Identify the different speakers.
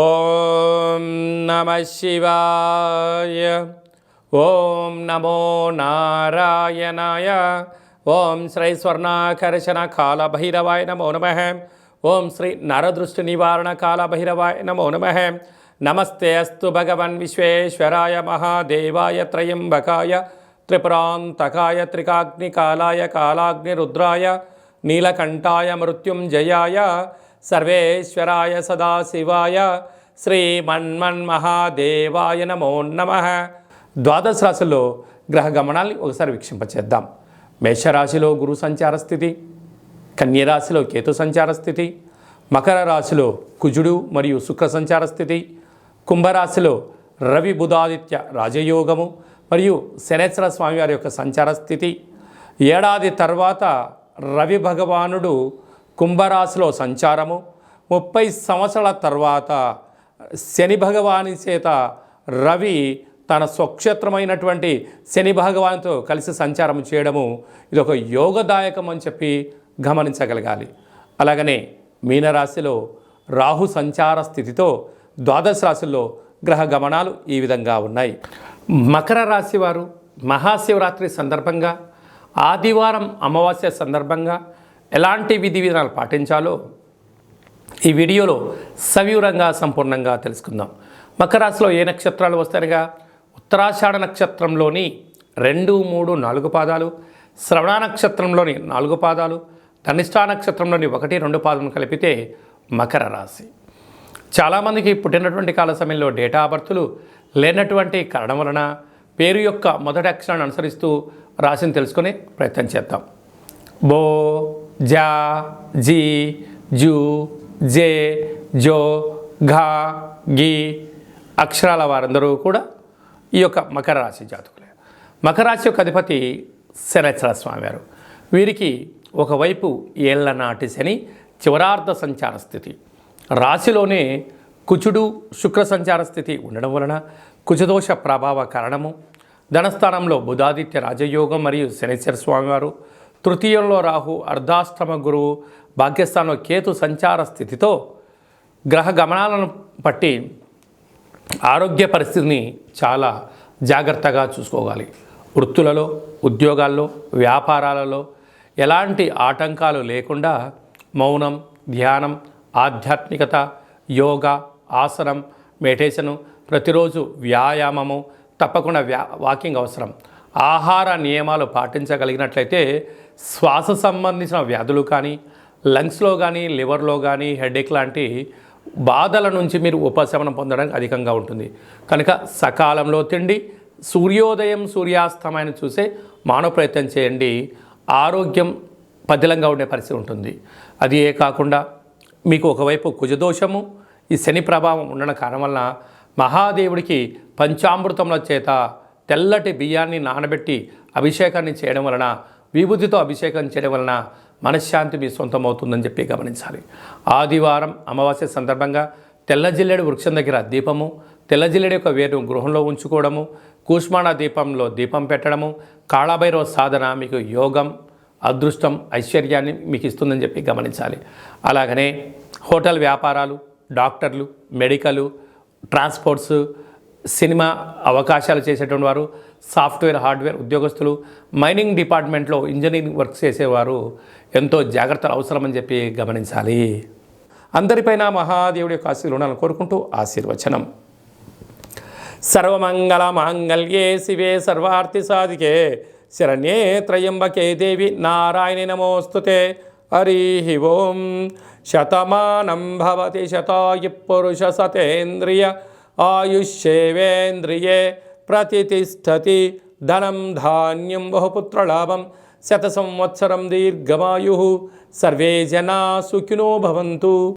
Speaker 1: ఓం నమః శివాయ. ఓం నమో నారాయణాయ. ఓం శ్రీ స్వర్ణాకర్షణ కాళభైరవాయ నమో నమః. ఓం శ్రీ నరదృష్టి నివారణ కాళభైరవాయ నమో నమః. నమస్తే అస్తు భగవన్ విశ్వేశ్వరాయ మహాదేవాయ త్రయంబకాయ త్రిపురాంతకాయ త్రికాగ్నికాలాయ కాలాగ్నిరుద్రాయ నీలకంఠాయ మృత్యుంజయాయ సర్వేశ్వరాయ సదాశివాయ శ్రీమన్మన్మహాదేవాయ నమో నమః. ద్వాదశ రాశుల్లో గ్రహ గమనాల్ని ఒకసారి వీక్షింపచేద్దాం. మేషరాశిలో గురు సంచార స్థితి, కన్యరాశిలో కేతు సంచార స్థితి, మకర రాశిలో కుజుడు మరియు శుక్ర సంచార స్థితి, కుంభరాశిలో రవి బుధాదిత్య రాజయోగము మరియు శనేశ్వర స్వామివారి యొక్క సంచార స్థితి. ఏడాది తర్వాత రవి భగవానుడు కుంభరాశిలో సంచారము, 30 సంవత్సరాల తర్వాత శని భగవాని చేత రవి తన స్వక్షేత్రమైనటువంటి శని భగవాన్తో కలిసి సంచారం చేయడము ఇది ఒక యోగదాయకం అని చెప్పి గమనించగలగాలి. అలాగనే మీనరాశిలో రాహు సంచార స్థితితో ద్వాదశ రాశుల్లో గ్రహ గమనాలు ఈ విధంగా ఉన్నాయి. మకర రాశి వారు మహాశివరాత్రి సందర్భంగా, ఆదివారం అమావాస్య సందర్భంగా ఎలాంటి విధి విధానాలు పాటించాలో ఈ వీడియోలో సవివరంగా సంపూర్ణంగా తెలుసుకుందాం. మకర రాశిలో ఏ నక్షత్రాలు వస్తాయనగా ఉత్తరాషాఢ నక్షత్రంలోని 2, 3, 4 పాదాలు, శ్రవణ నక్షత్రంలోని 4 పాదాలు, ధనిష్ఠా నక్షత్రంలోని 1, 2 పాదాలను కలిపితే మకర రాశి. చాలామందికి పుట్టినటువంటి కాల సమయంలో డేటా ఆఫ్ బర్త్లు లేనటువంటి కారణం వలన పేరు యొక్క మొదటి అక్షరాన్ని అనుసరిస్తూ రాశిని తెలుసుకునే ప్రయత్నం చేద్దాం. బో, జా, జీ, జూ, జే, జో, ఘా, గి అక్షరాల వారందరూ కూడా ఈ యొక్క మకర రాశి జాతకులే. మకర రాశి యొక్క అధిపతి శనేశ్వర స్వామివారు. వీరికి ఒకవైపు ఏళ్ల నాటి శని చివరార్ధ సంచార స్థితి, రాశిలోనే కుజుడు శుక్ర సంచార స్థితి ఉండడం వలన కుజదోష ప్రభావ కారణము, ధనస్థానంలో బుధాదిత్య రాజయోగం మరియు శనేశ్వర స్వామివారు, తృతీయంలో రాహు, అర్ధాష్టమ గురువు, భాగ్యస్థానంలో కేతు సంచార స్థితితో గ్రహ గమనాలను బట్టి ఆరోగ్య పరిస్థితిని చాలా జాగ్రత్తగా చూసుకోవాలి. వృత్తులలో, ఉద్యోగాల్లో, వ్యాపారాలలో ఎలాంటి ఆటంకాలు లేకుండా మౌనం, ధ్యానం, ఆధ్యాత్మికత, యోగా, ఆసనం, మెడిటేషను, ప్రతిరోజు వ్యాయామము, తప్పకుండా వాకింగ్ అవసరం. ఆహార నియమాలు పాటించగలిగినట్లయితే శ్వాస సంబంధించిన వ్యాధులు కానీ, లంగ్స్లో కానీ, లివర్లో కానీ, హెడేక్ లాంటి బాధల నుంచి మీరు ఉపశమనం పొందడానికి అధికంగా ఉంటుంది. కనుక సకాలంలో తిండి, సూర్యోదయం సూర్యాస్తమయాన్ని చూసే మానవ ప్రయత్నం చేయండి. ఆరోగ్యం పదిలంగా ఉండే పరిస్థితి ఉంటుంది. అది ఏ కాకుండా మీకు ఒకవైపు కుజదోషము, ఈ శని ప్రభావం ఉండడం కారణం వలన మహాదేవుడికి పంచామృతముల చేత తెల్లటి బియ్యాన్ని నానబెట్టి అభిషేకాన్ని చేయడం వలన, విభూతితో అభిషేకం చేయడం వలన మనశ్శాంతి మీ సొంతమవుతుందని చెప్పి గమనించాలి. ఆదివారం అమావాస్య సందర్భంగా తెల్ల జిల్లేడు వృక్షం దగ్గర దీపము, తెల్ల జిల్లేడు యొక్క వేరు గృహంలో ఉంచుకోవడము, కూష్మాణ దీపంలో దీపం పెట్టడము, కాళభైరవ సాధన మీకు యోగం, అదృష్టం, ఐశ్వర్యాన్ని మీకు ఇస్తుందని చెప్పి గమనించాలి. అలాగనే హోటల్ వ్యాపారాలు, డాక్టర్లు, మెడికల్, ట్రాన్స్పోర్ట్స్, సినిమా అవకాశాలు చేసేటువంటి వారు, సాఫ్ట్వేర్ హార్డ్వేర్ ఉద్యోగస్తులు, మైనింగ్ డిపార్ట్మెంట్లో ఇంజనీరింగ్ వర్క్ చేసేవారు ఎంతో జాగ్రత్తలు అవసరమని చెప్పి గమనించాలి. అందరిపైన మహాదేవుడి యొక్క ఆశీర్వాదాలు ఉండాలని కోరుకుంటూ ఆశీర్వచనం. సర్వమంగళ మాంగళ్యే శివే సర్వార్థి సాధికే శరణ్యే త్రయంబకే దేవి నారాయణి నమోస్తుతే. హరి ఓం. శతమానం భవతి శతాయు పురుష సతేంద్రియ ఆయుష్యేవేంద్రియే ప్రతిష్టతి. ధనం ధాన్యం బహుపుత్రలాభం శత సంవత్సరం దీర్ఘమాయు. సర్వే జనా సుఖినో భవంతు.